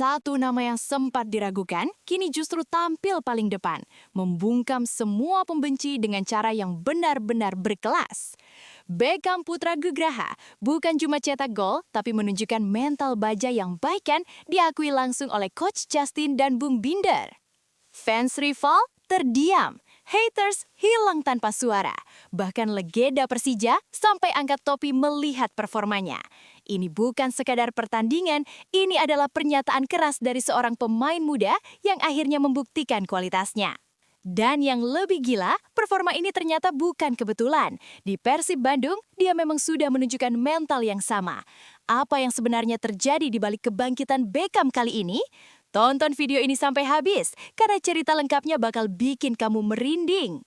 Satu nama yang sempat diragukan, kini justru tampil paling depan, membungkam semua pembenci dengan cara yang benar-benar berkelas. Beckham Putra Nugraha bukan cuma cetak gol, tapi menunjukkan mental baja yang baik kan diakui langsung oleh Coach Justin dan Bung Binder. Fans rival terdiam, haters hilang tanpa suara. Bahkan legenda Persija sampai angkat topi melihat performanya. Ini bukan sekadar pertandingan, ini adalah pernyataan keras dari seorang pemain muda yang akhirnya membuktikan kualitasnya. Dan yang lebih gila, performa ini ternyata bukan kebetulan. Di Persib Bandung, dia memang sudah menunjukkan mental yang sama. Apa yang sebenarnya terjadi di balik kebangkitan Beckham kali ini? Tonton video ini sampai habis, karena cerita lengkapnya bakal bikin kamu merinding.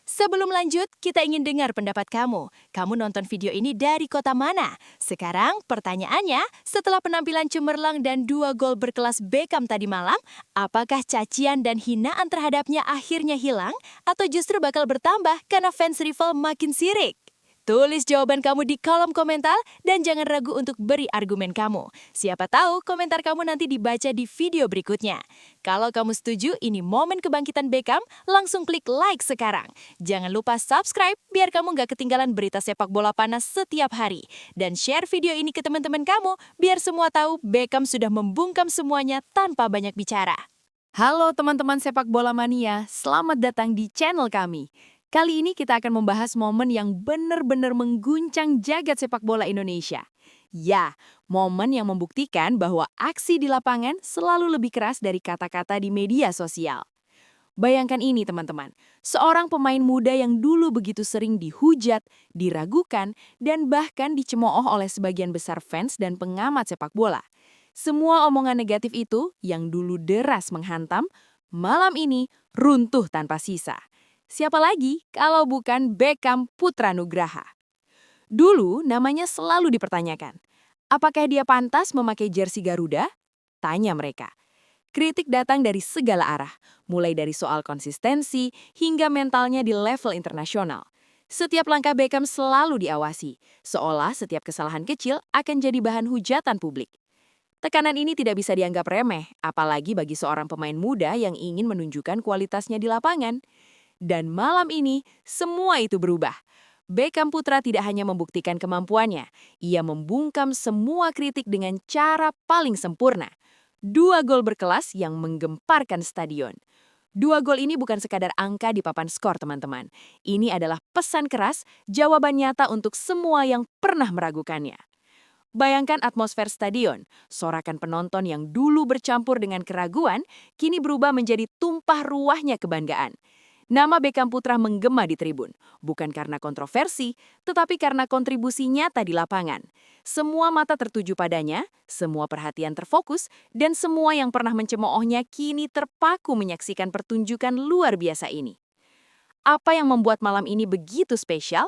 Sebelum lanjut, kita ingin dengar pendapat kamu. Kamu nonton video ini dari kota mana? Sekarang pertanyaannya, setelah penampilan cemerlang dan 2 gol berkelas Beckham tadi malam, apakah cacian dan hinaan terhadapnya akhirnya hilang? Atau justru bakal bertambah karena fans rival makin sirik? Tulis jawaban kamu di kolom komentar dan jangan ragu untuk beri argumen kamu. Siapa tahu komentar kamu nanti dibaca di video berikutnya. Kalau kamu setuju ini momen kebangkitan Beckham, langsung klik like sekarang. Jangan lupa subscribe biar kamu nggak ketinggalan berita sepak bola panas setiap hari. Dan share video ini ke teman-teman kamu biar semua tahu Beckham sudah membungkam semuanya tanpa banyak bicara. Halo teman-teman sepak bola mania, selamat datang di channel kami. Kali ini kita akan membahas momen yang benar-benar mengguncang jagat sepak bola Indonesia. Ya, momen yang membuktikan bahwa aksi di lapangan selalu lebih keras dari kata-kata di media sosial. Bayangkan ini teman-teman, seorang pemain muda yang dulu begitu sering dihujat, diragukan, dan bahkan dicemooh oleh sebagian besar fans dan pengamat sepak bola. Semua omongan negatif itu yang dulu deras menghantam, malam ini runtuh tanpa sisa. Siapa lagi kalau bukan Beckham Putra Nugraha? Dulu namanya selalu dipertanyakan. Apakah dia pantas memakai jersey Garuda? Tanya mereka. Kritik datang dari segala arah, mulai dari soal konsistensi hingga mentalnya di level internasional. Setiap langkah Beckham selalu diawasi, seolah setiap kesalahan kecil akan jadi bahan hujatan publik. Tekanan ini tidak bisa dianggap remeh, apalagi bagi seorang pemain muda yang ingin menunjukkan kualitasnya di lapangan. Dan malam ini, semua itu berubah. Beckham Putra tidak hanya membuktikan kemampuannya, ia membungkam semua kritik dengan cara paling sempurna. 2 gol berkelas yang menggemparkan stadion. 2 gol ini bukan sekadar angka di papan skor, teman-teman. Ini adalah pesan keras, jawaban nyata untuk semua yang pernah meragukannya. Bayangkan atmosfer stadion, sorakan penonton yang dulu bercampur dengan keraguan, kini berubah menjadi tumpah ruahnya kebanggaan. Nama Beckham Putra menggema di tribun, bukan karena kontroversi, tetapi karena kontribusi nyata di lapangan. Semua mata tertuju padanya, semua perhatian terfokus, dan semua yang pernah mencemoohnya kini terpaku menyaksikan pertunjukan luar biasa ini. Apa yang membuat malam ini begitu spesial?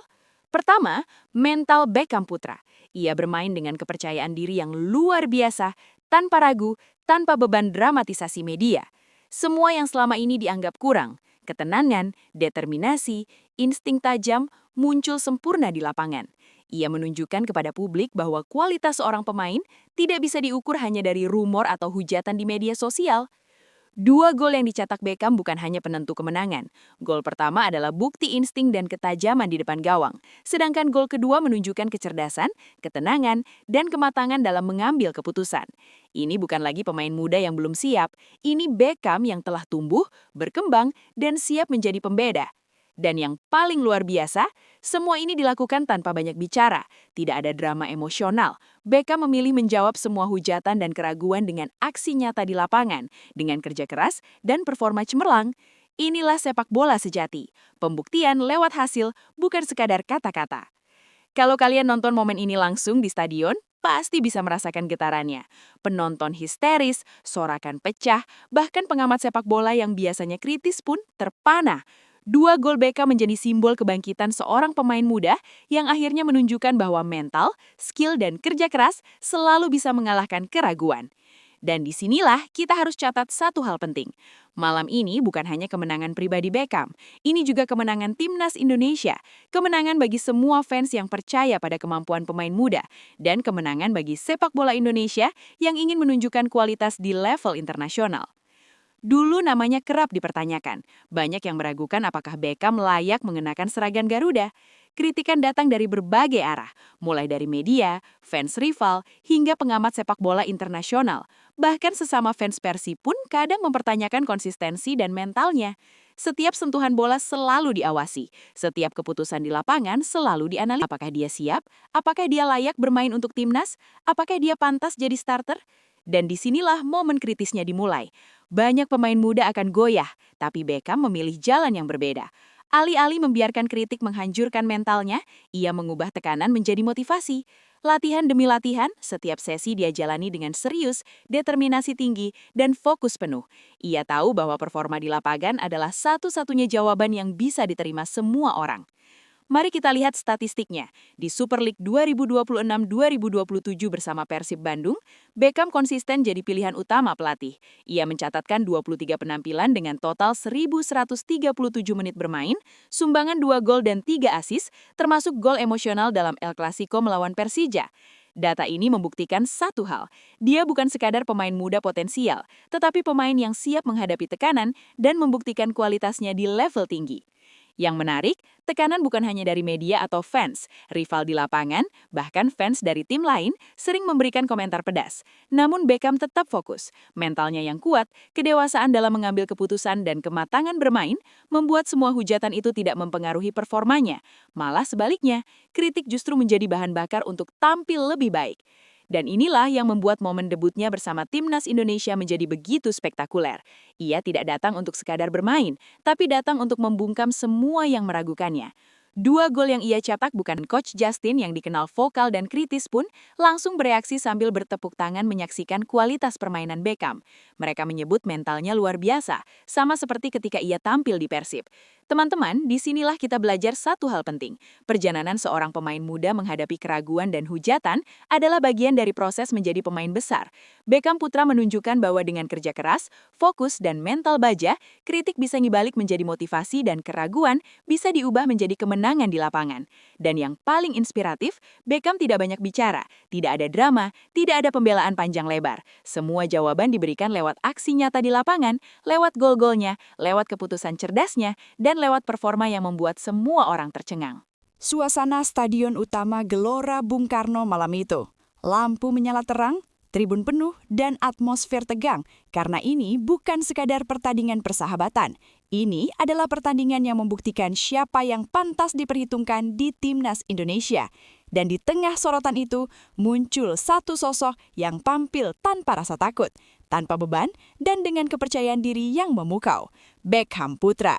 Pertama, mental Beckham Putra. Ia bermain dengan kepercayaan diri yang luar biasa, tanpa ragu, tanpa beban dramatisasi media. Semua yang selama ini dianggap kurang, ketenangan, determinasi, insting tajam muncul sempurna di lapangan. Ia menunjukkan kepada publik bahwa kualitas seorang pemain tidak bisa diukur hanya dari rumor atau hujatan di media sosial. 2 gol yang dicetak Beckham bukan hanya penentu kemenangan. Gol pertama adalah bukti insting dan ketajaman di depan gawang. Sedangkan gol kedua menunjukkan kecerdasan, ketenangan, dan kematangan dalam mengambil keputusan. Ini bukan lagi pemain muda yang belum siap. Ini Beckham yang telah tumbuh, berkembang, dan siap menjadi pembeda. Dan yang paling luar biasa, semua ini dilakukan tanpa banyak bicara. Tidak ada drama emosional. Beckham memilih menjawab semua hujatan dan keraguan dengan aksi nyata di lapangan, dengan kerja keras dan performa cemerlang. Inilah sepak bola sejati. Pembuktian lewat hasil, bukan sekadar kata-kata. Kalau kalian nonton momen ini langsung di stadion, pasti bisa merasakan getarannya. Penonton histeris, sorakan pecah, bahkan pengamat sepak bola yang biasanya kritis pun terpana. 2 gol Beckham menjadi simbol kebangkitan seorang pemain muda yang akhirnya menunjukkan bahwa mental, skill, dan kerja keras selalu bisa mengalahkan keraguan. Dan disinilah kita harus catat satu hal penting. Malam ini bukan hanya kemenangan pribadi Beckham, ini juga kemenangan timnas Indonesia, kemenangan bagi semua fans yang percaya pada kemampuan pemain muda, dan kemenangan bagi sepak bola Indonesia yang ingin menunjukkan kualitas di level internasional. Dulu namanya kerap dipertanyakan. Banyak yang meragukan apakah Beckham layak mengenakan seragam Garuda. Kritikan datang dari berbagai arah, mulai dari media, fans rival, hingga pengamat sepak bola internasional. Bahkan sesama fans Persib pun kadang mempertanyakan konsistensi dan mentalnya. Setiap sentuhan bola selalu diawasi, setiap keputusan di lapangan selalu dianalisis. Apakah dia siap? Apakah dia layak bermain untuk timnas? Apakah dia pantas jadi starter? Dan disinilah momen kritisnya dimulai. Banyak pemain muda akan goyah, tapi Beckham memilih jalan yang berbeda. Alih-alih membiarkan kritik menghancurkan mentalnya, ia mengubah tekanan menjadi motivasi. Latihan demi latihan, setiap sesi dia jalani dengan serius, determinasi tinggi, dan fokus penuh. Ia tahu bahwa performa di lapangan adalah satu-satunya jawaban yang bisa diterima semua orang. Mari kita lihat statistiknya. Di Super League 2026-2027 bersama Persib Bandung, Beckham konsisten jadi pilihan utama pelatih. Ia mencatatkan 23 penampilan dengan total 1.137 menit bermain, sumbangan 2 gol dan 3 assist, termasuk gol emosional dalam El Clasico melawan Persija. Data ini membuktikan satu hal, dia bukan sekadar pemain muda potensial, tetapi pemain yang siap menghadapi tekanan dan membuktikan kualitasnya di level tinggi. Yang menarik, tekanan bukan hanya dari media atau fans, rival di lapangan, bahkan fans dari tim lain sering memberikan komentar pedas. Namun Beckham tetap fokus. Mentalnya yang kuat, kedewasaan dalam mengambil keputusan dan kematangan bermain membuat semua hujatan itu tidak mempengaruhi performanya. Malah sebaliknya, kritik justru menjadi bahan bakar untuk tampil lebih baik. Dan inilah yang membuat momen debutnya bersama timnas Indonesia menjadi begitu spektakuler. Ia tidak datang untuk sekadar bermain, tapi datang untuk membungkam semua yang meragukannya. 2 gol yang ia cetak bukan. Coach Justin yang dikenal vokal dan kritis pun langsung bereaksi sambil bertepuk tangan menyaksikan kualitas permainan Beckham. Mereka menyebut mentalnya luar biasa, sama seperti ketika ia tampil di Persib. Teman-teman, disinilah kita belajar satu hal penting. Perjalanan seorang pemain muda menghadapi keraguan dan hujatan adalah bagian dari proses menjadi pemain besar. Beckham Putra menunjukkan bahwa dengan kerja keras, fokus, dan mental baja, kritik bisa dibalik menjadi motivasi dan keraguan bisa diubah menjadi kemenangan di lapangan. Dan yang paling inspiratif, Beckham tidak banyak bicara, tidak ada drama, tidak ada pembelaan panjang lebar. Semua jawaban diberikan lewat aksi nyata di lapangan, lewat gol-golnya, lewat keputusan cerdasnya, dan lewat performa yang membuat semua orang tercengang. Suasana Stadion Utama Gelora Bung Karno malam itu. Lampu menyala terang, tribun penuh, dan atmosfer tegang. Karena ini bukan sekadar pertandingan persahabatan. Ini adalah pertandingan yang membuktikan siapa yang pantas diperhitungkan di timnas Indonesia. Dan di tengah sorotan itu, muncul satu sosok yang tampil tanpa rasa takut, tanpa beban, dan dengan kepercayaan diri yang memukau. Beckham Putra.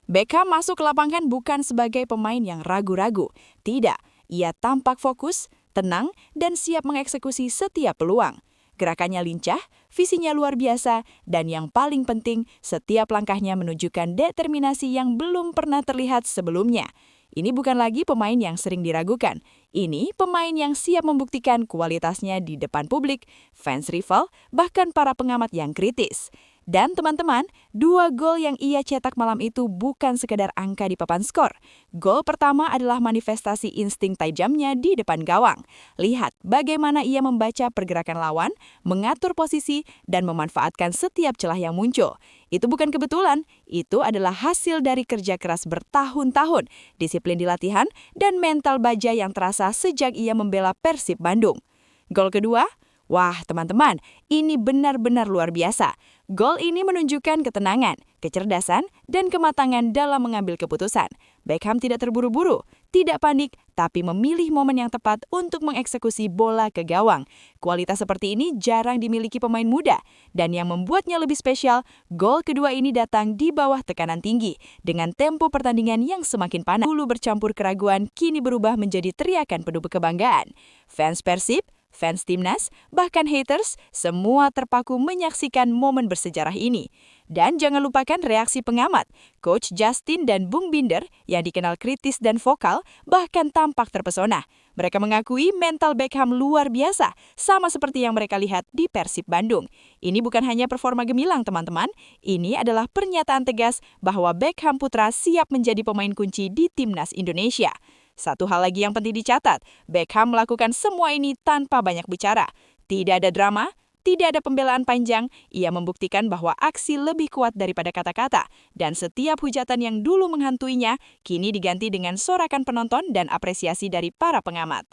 Beckham masuk ke lapangan bukan sebagai pemain yang ragu-ragu. Tidak, ia tampak fokus, tenang, dan siap mengeksekusi setiap peluang. Gerakannya lincah, visinya luar biasa, dan yang paling penting, setiap langkahnya menunjukkan determinasi yang belum pernah terlihat sebelumnya. Ini bukan lagi pemain yang sering diragukan. Ini pemain yang siap membuktikan kualitasnya di depan publik, fans rival, bahkan para pengamat yang kritis. Dan teman-teman, 2 gol yang ia cetak malam itu bukan sekedar angka di papan skor. Gol pertama adalah manifestasi insting tajamnya di depan gawang. Lihat bagaimana ia membaca pergerakan lawan, mengatur posisi, dan memanfaatkan setiap celah yang muncul. Itu bukan kebetulan, itu adalah hasil dari kerja keras bertahun-tahun, disiplin di latihan, dan mental baja yang terasa sejak ia membela Persib Bandung. Gol kedua? Wah, teman-teman, ini benar-benar luar biasa. Gol ini menunjukkan ketenangan, kecerdasan, dan kematangan dalam mengambil keputusan. Beckham tidak terburu-buru, tidak panik, tapi memilih momen yang tepat untuk mengeksekusi bola ke gawang. Kualitas seperti ini jarang dimiliki pemain muda, dan yang membuatnya lebih spesial, gol kedua ini datang di bawah tekanan tinggi, dengan tempo pertandingan yang semakin panas. Dulu bercampur keraguan, kini berubah menjadi teriakan penuh kebanggaan. Fans Persib, fans timnas, bahkan haters, semua terpaku menyaksikan momen bersejarah ini. Dan jangan lupakan reaksi pengamat. Coach Justin dan Bung Binder yang dikenal kritis dan vokal bahkan tampak terpesona. Mereka mengakui mental Beckham luar biasa, sama seperti yang mereka lihat di Persib Bandung. Ini bukan hanya performa gemilang, teman-teman. Ini adalah pernyataan tegas bahwa Beckham Putra siap menjadi pemain kunci di Timnas Indonesia. Satu hal lagi yang penting dicatat, Beckham melakukan semua ini tanpa banyak bicara. Tidak ada drama, tidak ada pembelaan panjang, ia membuktikan bahwa aksi lebih kuat daripada kata-kata, dan setiap hujatan yang dulu menghantuinya kini diganti dengan sorakan penonton dan apresiasi dari para pengamat.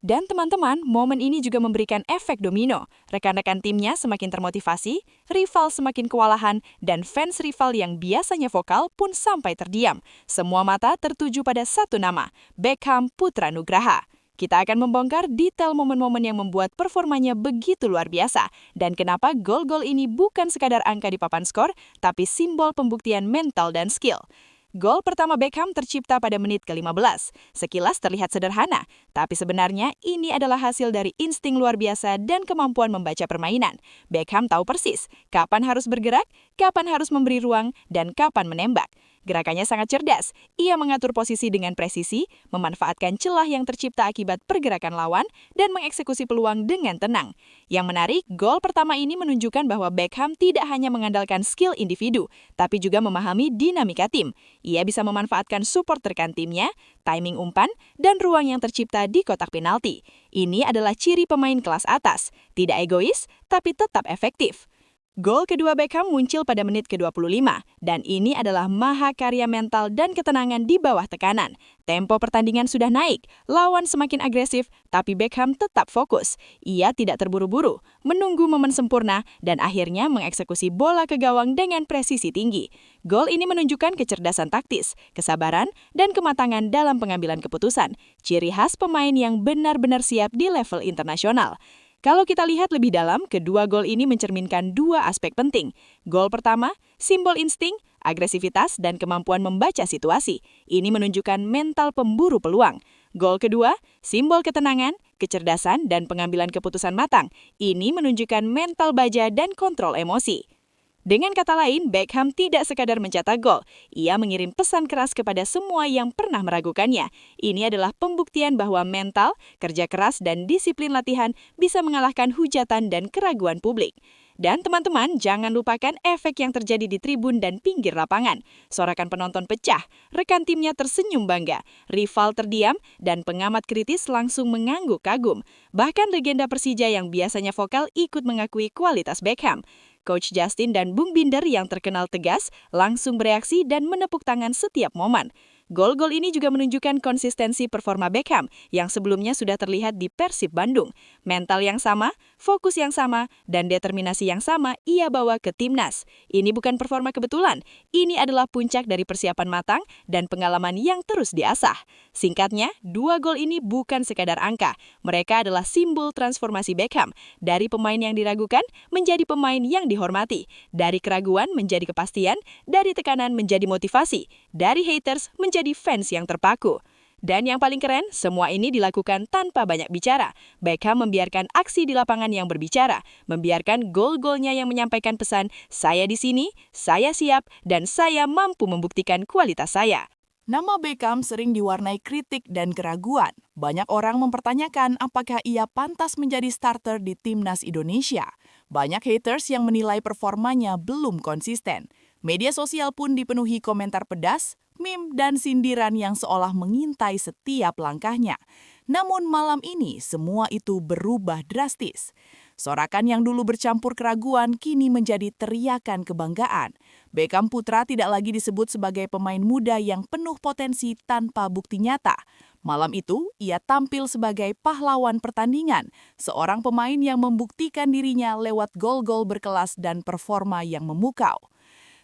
Dan teman-teman, momen ini juga memberikan efek domino. Rekan-rekan timnya semakin termotivasi, rival semakin kewalahan, dan fans rival yang biasanya vokal pun sampai terdiam. Semua mata tertuju pada satu nama, Beckham Putra Nugraha. Kita akan membongkar detail momen-momen yang membuat performanya begitu luar biasa, dan kenapa gol-gol ini bukan sekadar angka di papan skor, tapi simbol pembuktian mental dan skill. Gol pertama Beckham tercipta pada menit ke-15. Sekilas terlihat sederhana, tapi sebenarnya ini adalah hasil dari insting luar biasa dan kemampuan membaca permainan. Beckham tahu persis kapan harus bergerak, kapan harus memberi ruang, dan kapan menembak. Gerakannya sangat cerdas. Ia mengatur posisi dengan presisi, memanfaatkan celah yang tercipta akibat pergerakan lawan, dan mengeksekusi peluang dengan tenang. Yang menarik, gol pertama ini menunjukkan bahwa Beckham tidak hanya mengandalkan skill individu, tapi juga memahami dinamika tim. Ia bisa memanfaatkan support rekan timnya, timing umpan, dan ruang yang tercipta di kotak penalti. Ini adalah ciri pemain kelas atas, tidak egois, tapi tetap efektif. Gol kedua Beckham muncul pada menit ke-25, dan ini adalah mahakarya mental dan ketenangan di bawah tekanan. Tempo pertandingan sudah naik, lawan semakin agresif, tapi Beckham tetap fokus. Ia tidak terburu-buru, menunggu momen sempurna, dan akhirnya mengeksekusi bola ke gawang dengan presisi tinggi. Gol ini menunjukkan kecerdasan taktis, kesabaran, dan kematangan dalam pengambilan keputusan, ciri khas pemain yang benar-benar siap di level internasional. Kalau kita lihat lebih dalam, kedua gol ini mencerminkan dua aspek penting. Gol pertama, simbol insting, agresivitas, dan kemampuan membaca situasi. Ini menunjukkan mental pemburu peluang. Gol kedua, simbol ketenangan, kecerdasan, dan pengambilan keputusan matang. Ini menunjukkan mental baja dan kontrol emosi. Dengan kata lain, Beckham tidak sekadar mencetak gol. Ia mengirim pesan keras kepada semua yang pernah meragukannya. Ini adalah pembuktian bahwa mental, kerja keras, dan disiplin latihan bisa mengalahkan hujatan dan keraguan publik. Dan teman-teman, jangan lupakan efek yang terjadi di tribun dan pinggir lapangan. Sorakan penonton pecah, rekan timnya tersenyum bangga, rival terdiam, dan pengamat kritis langsung mengangguk kagum. Bahkan legenda Persija yang biasanya vokal ikut mengakui kualitas Beckham. Coach Justin dan Bung Binder yang terkenal tegas langsung bereaksi dan menepuk tangan setiap momen. Gol-gol ini juga menunjukkan konsistensi performa Beckham yang sebelumnya sudah terlihat di Persib Bandung. Mental yang sama, fokus yang sama, dan determinasi yang sama ia bawa ke timnas. Ini bukan performa kebetulan, ini adalah puncak dari persiapan matang dan pengalaman yang terus diasah. Singkatnya, dua gol ini bukan sekadar angka. Mereka adalah simbol transformasi Beckham. Dari pemain yang diragukan menjadi pemain yang dihormati. Dari keraguan menjadi kepastian, dari tekanan menjadi motivasi, dari haters menjadi fans yang terpaku. Dan yang paling keren, semua ini dilakukan tanpa banyak bicara. Beckham membiarkan aksi di lapangan yang berbicara, membiarkan gol-golnya yang menyampaikan pesan, saya di sini, saya siap, dan saya mampu membuktikan kualitas saya. Nama Beckham sering diwarnai kritik dan keraguan. Banyak orang mempertanyakan apakah ia pantas menjadi starter di Timnas Indonesia. Banyak haters yang menilai performanya belum konsisten. Media sosial pun dipenuhi komentar pedas, meme, dan sindiran yang seolah mengintai setiap langkahnya. Namun malam ini semua itu berubah drastis. Sorakan yang dulu bercampur keraguan kini menjadi teriakan kebanggaan. Beckham Putra tidak lagi disebut sebagai pemain muda yang penuh potensi tanpa bukti nyata. Malam itu, ia tampil sebagai pahlawan pertandingan, seorang pemain yang membuktikan dirinya lewat gol-gol berkelas dan performa yang memukau.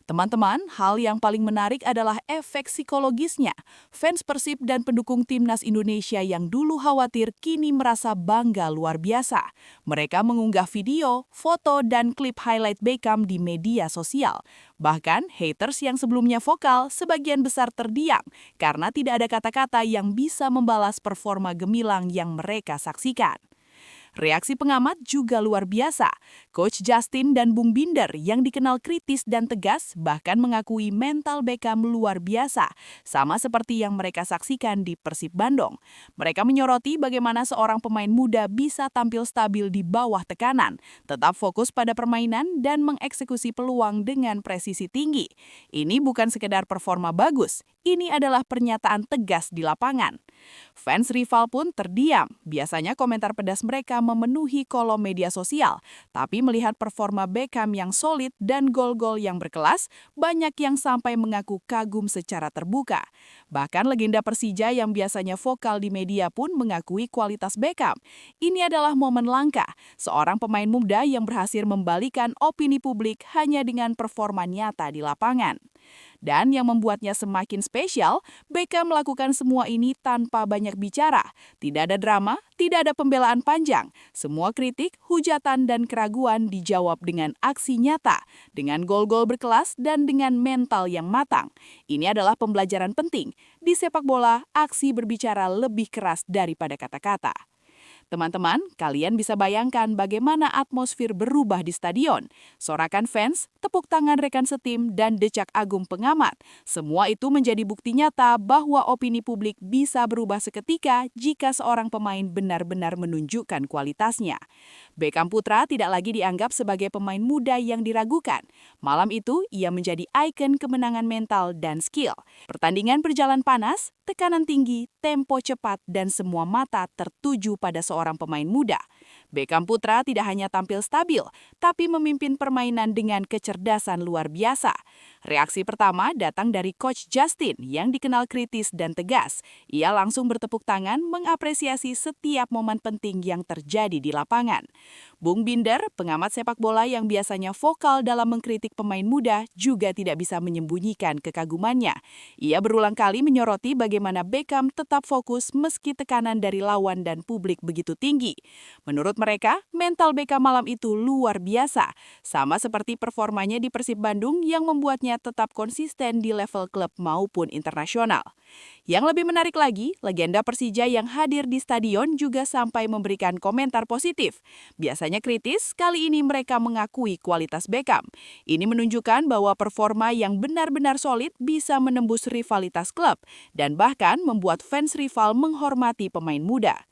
Teman-teman, hal yang paling menarik adalah efek psikologisnya. Fans Persib dan pendukung Timnas Indonesia yang dulu khawatir kini merasa bangga luar biasa. Mereka mengunggah video, foto, dan klip highlight Beckham di media sosial. Bahkan, haters yang sebelumnya vokal sebagian besar terdiam karena tidak ada kata-kata yang bisa membalas performa gemilang yang mereka saksikan. Reaksi pengamat juga luar biasa. Coach Justin dan Bung Binder yang dikenal kritis dan tegas bahkan mengakui mental Beckham luar biasa, sama seperti yang mereka saksikan di Persib Bandung. Mereka menyoroti bagaimana seorang pemain muda bisa tampil stabil di bawah tekanan, tetap fokus pada permainan dan mengeksekusi peluang dengan presisi tinggi. Ini bukan sekedar performa bagus, ini adalah pernyataan tegas di lapangan. Fans rival pun terdiam. Biasanya komentar pedas mereka memenuhi kolom media sosial. Tapi melihat performa Beckham yang solid dan gol-gol yang berkelas, banyak yang sampai mengaku kagum secara terbuka. Bahkan legenda Persija yang biasanya vokal di media pun mengakui kualitas Beckham. Ini adalah momen langka, seorang pemain muda yang berhasil membalikan opini publik hanya dengan performa nyata di lapangan. Dan yang membuatnya semakin spesial, Beckham melakukan semua ini tanpa banyak bicara. Tidak ada drama, tidak ada pembelaan panjang. Semua kritik, hujatan, dan keraguan dijawab dengan aksi nyata, dengan gol-gol berkelas, dan dengan mental yang matang. Ini adalah pembelajaran penting. Di sepak bola, aksi berbicara lebih keras daripada kata-kata. Teman-teman, kalian bisa bayangkan bagaimana atmosfer berubah di stadion. Sorakan fans, tepuk tangan rekan setim, dan decak agung pengamat. Semua itu menjadi bukti nyata bahwa opini publik bisa berubah seketika jika seorang pemain benar-benar menunjukkan kualitasnya. Beckham Putra tidak lagi dianggap sebagai pemain muda yang diragukan. Malam itu, ia menjadi ikon kemenangan mental dan skill. Pertandingan berjalan panas, tekanan tinggi, tempo cepat, dan semua mata tertuju pada seorang pemain muda. Beckham Putra tidak hanya tampil stabil, tapi memimpin permainan dengan kecerdasan luar biasa. Reaksi pertama datang dari Coach Justin yang dikenal kritis dan tegas. Ia langsung bertepuk tangan mengapresiasi setiap momen penting yang terjadi di lapangan. Bung Binder, pengamat sepak bola yang biasanya vokal dalam mengkritik pemain muda, juga tidak bisa menyembunyikan kekagumannya. Ia berulang kali menyoroti bagaimana Beckham tetap fokus meski tekanan dari lawan dan publik begitu tinggi. Menurut mereka, mental Beckham malam itu luar biasa, sama seperti performanya di Persib Bandung yang membuatnya tetap konsisten di level klub maupun internasional. Yang lebih menarik lagi, legenda Persija yang hadir di stadion juga sampai memberikan komentar positif. Biasanya kritis, kali ini mereka mengakui kualitas Beckham. Ini menunjukkan bahwa performa yang benar-benar solid bisa menembus rivalitas klub dan bahkan membuat fans rival menghormati pemain muda.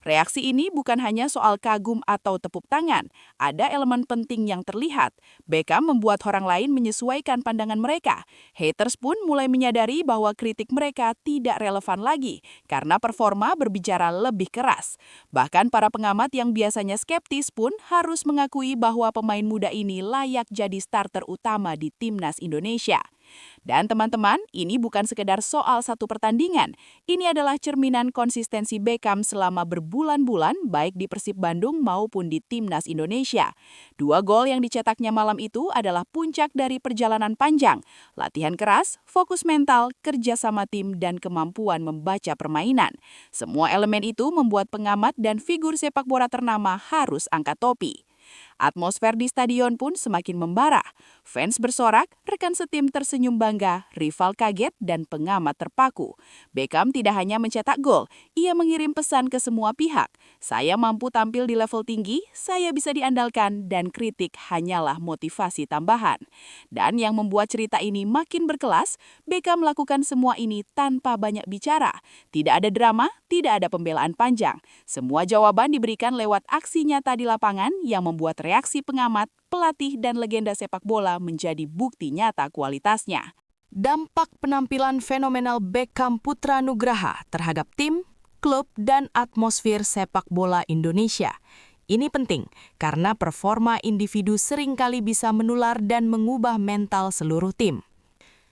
Reaksi ini bukan hanya soal kagum atau tepuk tangan, ada elemen penting yang terlihat. Beckham membuat orang lain menyesuaikan pandangan mereka. Haters pun mulai menyadari bahwa kritik mereka tidak relevan lagi, karena performa berbicara lebih keras. Bahkan para pengamat yang biasanya skeptis pun harus mengakui bahwa pemain muda ini layak jadi starter utama di Timnas Indonesia. Dan teman-teman, ini bukan sekedar soal satu pertandingan. Ini adalah cerminan konsistensi Beckham selama berbulan-bulan baik di Persib Bandung maupun di Timnas Indonesia. 2 gol yang dicetaknya malam itu adalah puncak dari perjalanan panjang. Latihan keras, fokus mental, kerja sama tim, dan kemampuan membaca permainan. Semua elemen itu membuat pengamat dan figur sepak bola ternama harus angkat topi. Atmosfer di stadion pun semakin membara. Fans bersorak, rekan setim tersenyum bangga, rival kaget, dan pengamat terpaku. Beckham tidak hanya mencetak gol, ia mengirim pesan ke semua pihak. Saya mampu tampil di level tinggi, saya bisa diandalkan, dan kritik hanyalah motivasi tambahan. Dan yang membuat cerita ini makin berkelas, Beckham melakukan semua ini tanpa banyak bicara. Tidak ada drama, tidak ada pembelaan panjang. Semua jawaban diberikan lewat aksi nyata di lapangan yang membuat reaksi pengamat, pelatih, dan legenda sepak bola menjadi bukti nyata kualitasnya. Dampak penampilan fenomenal Beckham Putra Nugraha terhadap tim, klub, dan atmosfer sepak bola Indonesia. Ini penting karena performa individu seringkali bisa menular dan mengubah mental seluruh tim.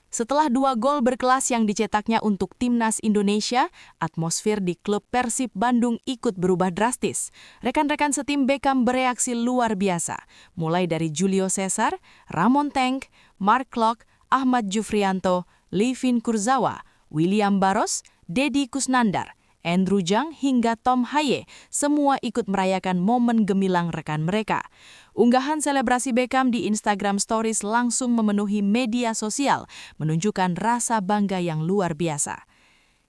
Setelah 2 gol berkelas yang dicetaknya untuk Timnas Indonesia, atmosfer di klub Persib Bandung ikut berubah drastis. Rekan-rekan setim Beckham bereaksi luar biasa, mulai dari Julio Cesar, Ramon Tank, Mark Klok, Ahmad Jufrianto, Livin Kurzawa, William Barros, Deddy Kusnandar, Andrew Jang hingga Tom Haye, semua ikut merayakan momen gemilang rekan mereka. Unggahan selebrasi Beckham di Instagram Stories langsung memenuhi media sosial, menunjukkan rasa bangga yang luar biasa.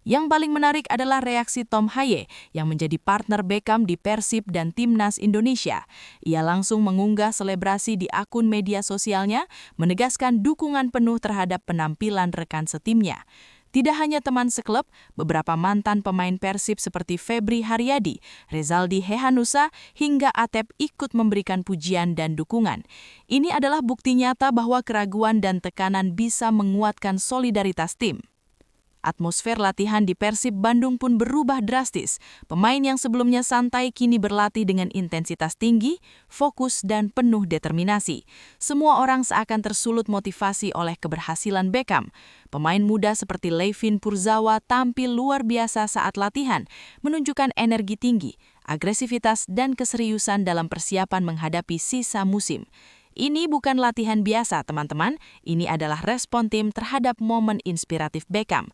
Yang paling menarik adalah reaksi Tom Haye yang menjadi partner Beckham di Persib dan Timnas Indonesia. Ia langsung mengunggah selebrasi di akun media sosialnya, menegaskan dukungan penuh terhadap penampilan rekan setimnya. Tidak hanya teman seklub, beberapa mantan pemain Persib seperti Febri Haryadi, Rezaldi Hehanusa, hingga Atep ikut memberikan pujian dan dukungan. Ini adalah bukti nyata bahwa keraguan dan tekanan bisa menguatkan solidaritas tim. Atmosfer latihan di Persib Bandung pun berubah drastis. Pemain yang sebelumnya santai kini berlatih dengan intensitas tinggi, fokus, dan penuh determinasi. Semua orang seakan tersulut motivasi oleh keberhasilan Beckham. Pemain muda seperti Levin Purzawa tampil luar biasa saat latihan, menunjukkan energi tinggi, agresivitas, dan keseriusan dalam persiapan menghadapi sisa musim. Ini bukan latihan biasa, teman-teman. Ini adalah respon tim terhadap momen inspiratif Beckham.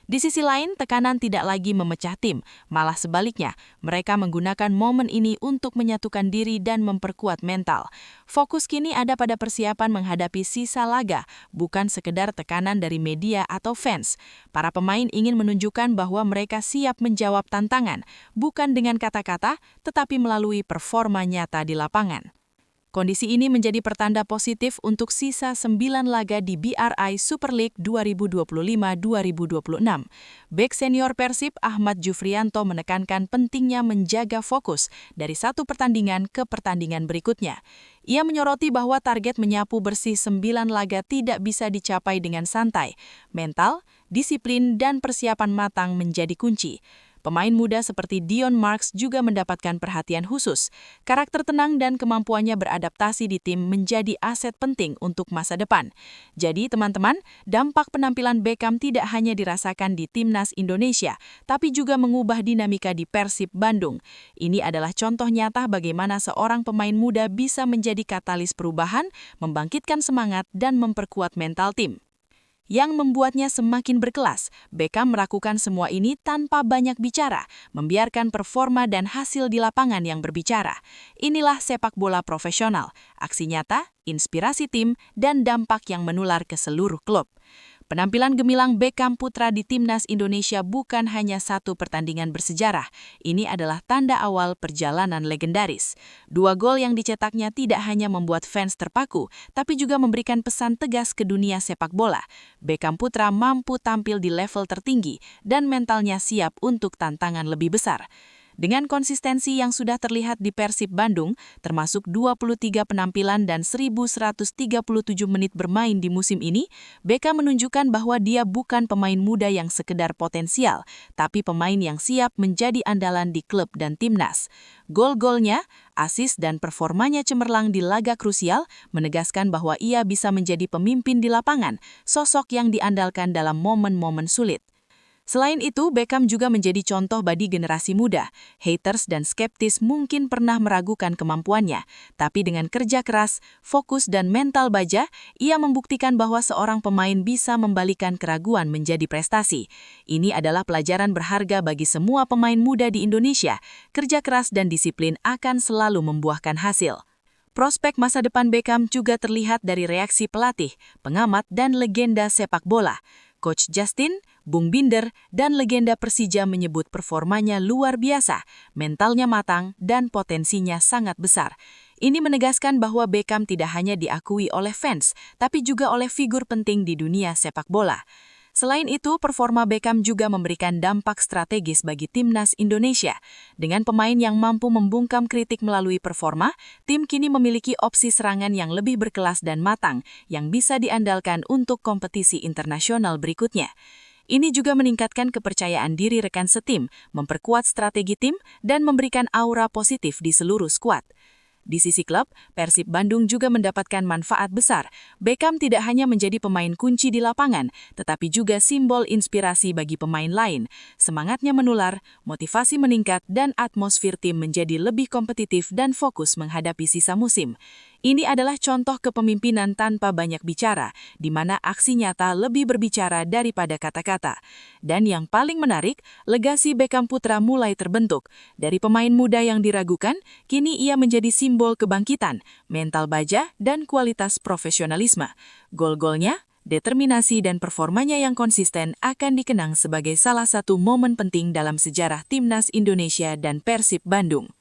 Di sisi lain, tekanan tidak lagi memecah tim, malah sebaliknya, mereka menggunakan momen ini untuk menyatukan diri dan memperkuat mental. Fokus kini ada pada persiapan menghadapi sisa laga, bukan sekedar tekanan dari media atau fans. Para pemain ingin menunjukkan bahwa mereka siap menjawab tantangan, bukan dengan kata-kata, tetapi melalui performa nyata di lapangan. Kondisi ini menjadi pertanda positif untuk sisa 9 laga di BRI Super League 2025-2026. Bek senior Persib Ahmad Jufrianto menekankan pentingnya menjaga fokus dari satu pertandingan ke pertandingan berikutnya. Ia menyoroti bahwa target menyapu bersih 9 laga tidak bisa dicapai dengan santai. Mental, disiplin, dan persiapan matang menjadi kunci. Pemain muda seperti Dion Marks juga mendapatkan perhatian khusus. Karakter tenang dan kemampuannya beradaptasi di tim menjadi aset penting untuk masa depan. Jadi teman-teman, dampak penampilan Beckham tidak hanya dirasakan di Timnas Indonesia, tapi juga mengubah dinamika di Persib Bandung. Ini adalah contoh nyata bagaimana seorang pemain muda bisa menjadi katalis perubahan, membangkitkan semangat, dan memperkuat mental tim. Yang membuatnya semakin berkelas, Beckham melakukan semua ini tanpa banyak bicara, membiarkan performa dan hasil di lapangan yang berbicara. Inilah sepak bola profesional, aksi nyata, inspirasi tim, dan dampak yang menular ke seluruh klub. Penampilan gemilang Beckham Putra di Timnas Indonesia bukan hanya satu pertandingan bersejarah. Ini adalah tanda awal perjalanan legendaris. 2 gol yang dicetaknya tidak hanya membuat fans terpaku, tapi juga memberikan pesan tegas ke dunia sepak bola. Beckham Putra mampu tampil di level tertinggi dan mentalnya siap untuk tantangan lebih besar. Dengan konsistensi yang sudah terlihat di Persib Bandung, termasuk 23 penampilan dan 1.137 menit bermain di musim ini, Beckham menunjukkan bahwa dia bukan pemain muda yang sekedar potensial, tapi pemain yang siap menjadi andalan di klub dan timnas. Gol-golnya, assist dan performanya cemerlang di laga krusial menegaskan bahwa ia bisa menjadi pemimpin di lapangan, sosok yang diandalkan dalam momen-momen sulit. Selain itu, Beckham juga menjadi contoh bagi generasi muda. Haters dan skeptis mungkin pernah meragukan kemampuannya, tapi dengan kerja keras, fokus, dan mental baja, ia membuktikan bahwa seorang pemain bisa membalikan keraguan menjadi prestasi. Ini adalah pelajaran berharga bagi semua pemain muda di Indonesia. Kerja keras dan disiplin akan selalu membuahkan hasil. Prospek masa depan Beckham juga terlihat dari reaksi pelatih, pengamat, dan legenda sepak bola. Coach Justin, Bung Binder, dan legenda Persija menyebut performanya luar biasa, mentalnya matang, dan potensinya sangat besar. Ini menegaskan bahwa Beckham tidak hanya diakui oleh fans, tapi juga oleh figur penting di dunia sepak bola. Selain itu, performa Beckham juga memberikan dampak strategis bagi Timnas Indonesia. Dengan pemain yang mampu membungkam kritik melalui performa, tim kini memiliki opsi serangan yang lebih berkelas dan matang, yang bisa diandalkan untuk kompetisi internasional berikutnya. Ini juga meningkatkan kepercayaan diri rekan setim, memperkuat strategi tim, dan memberikan aura positif di seluruh skuad. Di sisi klub, Persib Bandung juga mendapatkan manfaat besar. Beckham tidak hanya menjadi pemain kunci di lapangan, tetapi juga simbol inspirasi bagi pemain lain. Semangatnya menular, motivasi meningkat, dan atmosfer tim menjadi lebih kompetitif dan fokus menghadapi sisa musim. Ini adalah contoh kepemimpinan tanpa banyak bicara, di mana aksi nyata lebih berbicara daripada kata-kata. Dan yang paling menarik, legasi Beckham Putra mulai terbentuk. Dari pemain muda yang diragukan, kini ia menjadi simbol kebangkitan, mental baja, dan kualitas profesionalisme. Gol-golnya, determinasi dan performanya yang konsisten akan dikenang sebagai salah satu momen penting dalam sejarah Timnas Indonesia dan Persib Bandung.